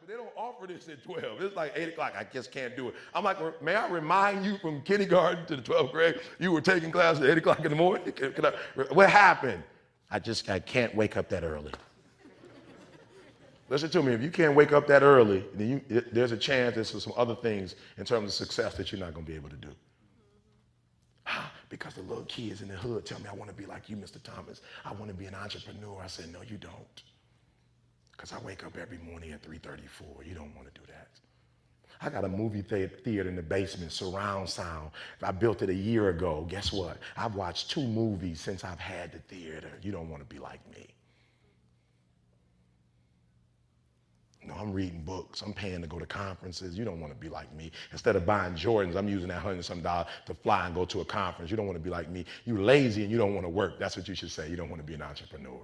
but they don't offer this at 12. It's like 8 o'clock. I just can't do it. I'm like, may I remind you from kindergarten to the 12th grade, you were taking class at 8 o'clock in the morning? What happened? I can't wake up that early. Listen to me, if you can't wake up that early, then there's a chance there's some other things in terms of success that you're not going to be able to do. Because the little kids in the hood tell me, I want to be like you, Mr. Thomas. I want to be an entrepreneur. I said, no, you don't. Because I wake up every morning at 3:34. You don't want to do that. I got a movie theater in the basement, surround sound. I built it a year ago. Guess what? I've watched 2 movies since I've had the theater. You don't want to be like me. No, I'm reading books. I'm paying to go to conferences. You don't want to be like me. Instead of buying Jordans, I'm using that $100-some to fly and go to a conference. You don't want to be like me. You're lazy and you don't want to work. That's what you should say. You don't want to be an entrepreneur.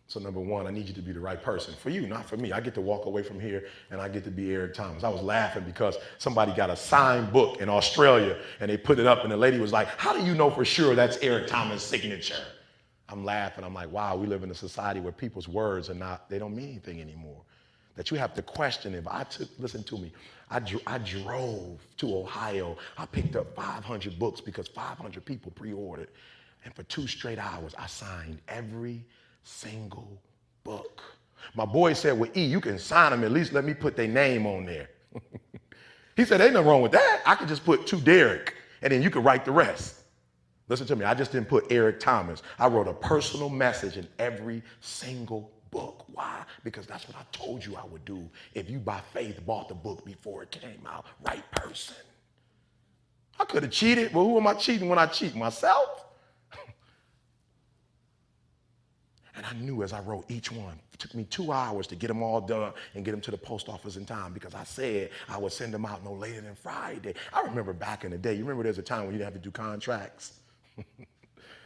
So number one, I need you to be the right person. For you, not for me. I get to walk away from here and I get to be Eric Thomas. I was laughing because somebody got a signed book in Australia and they put it up and the lady was like, how do you know for sure that's Eric Thomas' signature? I'm laughing. I'm like, wow, we live in a society where people's words they don't mean anything anymore. That you have to question if listen to me, I drove to Ohio. I picked up 500 books because 500 people pre-ordered. And for 2 straight hours, I signed every single book. My boy said, well, E, you can sign them. At least let me put their name on there. He said, ain't nothing wrong with that. I could just put to Derek and then you could write the rest. Listen to me, I just didn't put Eric Thomas. I wrote a personal message in every single book. Why? Because that's what I told you I would do if you by faith bought the book before it came out. Right person. I could have cheated, but who am I cheating when I cheat? Myself? And I knew as I wrote each one, it took me 2 hours to get them all done and get them to the post office in time because I said I would send them out no later than Friday. I remember back in the day, you remember there's a time when you didn't have to do contracts?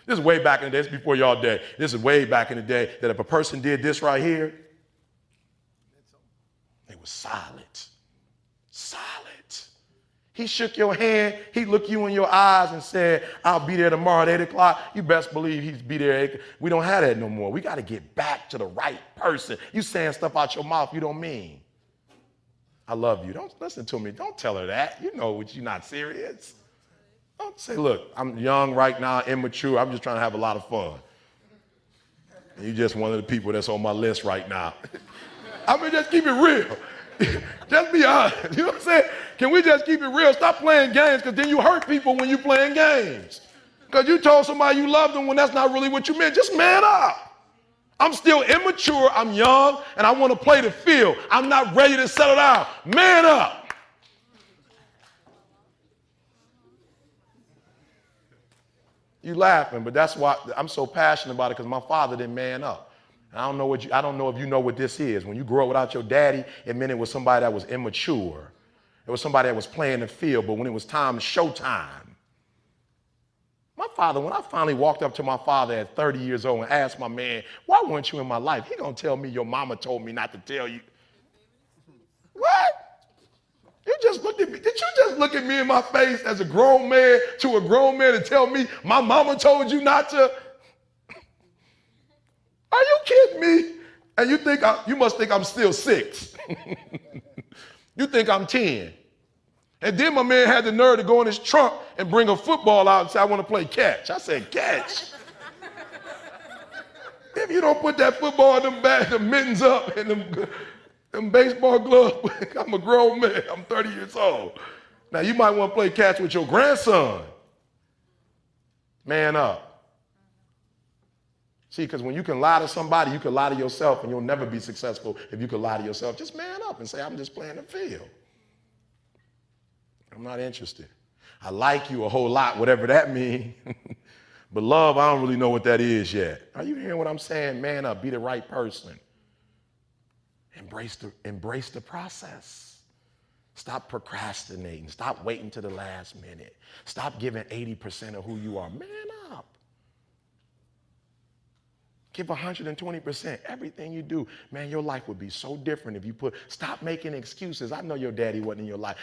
This is way back in the day. This is before y'all day. This is way back in the day that if a person did this right here, they were silent. Silent. He shook your hand. He looked you in your eyes and said, I'll be there tomorrow at 8 o'clock. You best believe he'd be there at 8 o'clock. We don't have that no more. We got to get back to the right person. You saying stuff out your mouth you don't mean. I love you. Don't listen to me. Don't tell her that. You know you're not serious. Don't say, look, I'm young right now, immature. I'm just trying to have a lot of fun. And you're just one of the people that's on my list right now. I mean, just keep it real. Just be honest. You know what I'm saying? Can we just keep it real? Stop playing games because then you hurt people when you're playing games. Because you told somebody you love them when that's not really what you meant. Just man up. I'm still immature. I'm young and I want to play the field. I'm not ready to settle down. Man up. You laughing, but that's why I'm so passionate about it because my father didn't man up. And I don't know if you know what this is. When you grow up without your daddy, it meant it was somebody that was immature. It was somebody that was playing the field, but when it was time, showtime. My father, when I finally walked up to my father at 30 years old and asked my man, why weren't you in my life? He gonna tell me your mama told me not to tell you. What? You just looked at me. Did you just look at me in my face as a grown man to a grown man and tell me my mama told you not to? Are you kidding me? And you must think I'm still 6. You think I'm 10. And then my man had the nerve to go in his trunk and bring a football out and say, I want to play catch. I said, catch? If you don't put that football in the mittens up and them baseball gloves, I'm a grown man. I'm 30 years old. Now, you might want to play catch with your grandson. Man up. See, because when you can lie to somebody, you can lie to yourself, and you'll never be successful if you can lie to yourself. Just man up and say, I'm just playing the field. I'm not interested. I like you a whole lot, whatever that means. But love, I don't really know what that is yet. Are you hearing what I'm saying? Man up, be the right person. Embrace the process. Stop procrastinating. Stop waiting to the last minute. Stop giving 80% of who you are. Man up. Give 120%. Everything you do. Man, your life would be so different if you stop making excuses. I know your daddy wasn't in your life.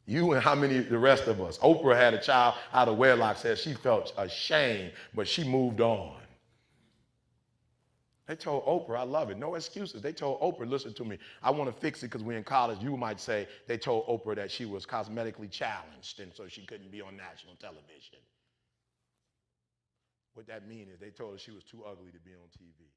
You and how many of the rest of us? Oprah had a child out of wedlock, said she felt ashamed, but she moved on. They told Oprah, I love it, no excuses. They told Oprah, listen to me, I want to fix it because we're in college. You might say they told Oprah that she was cosmetically challenged and so she couldn't be on national television. What that means is they told her she was too ugly to be on TV.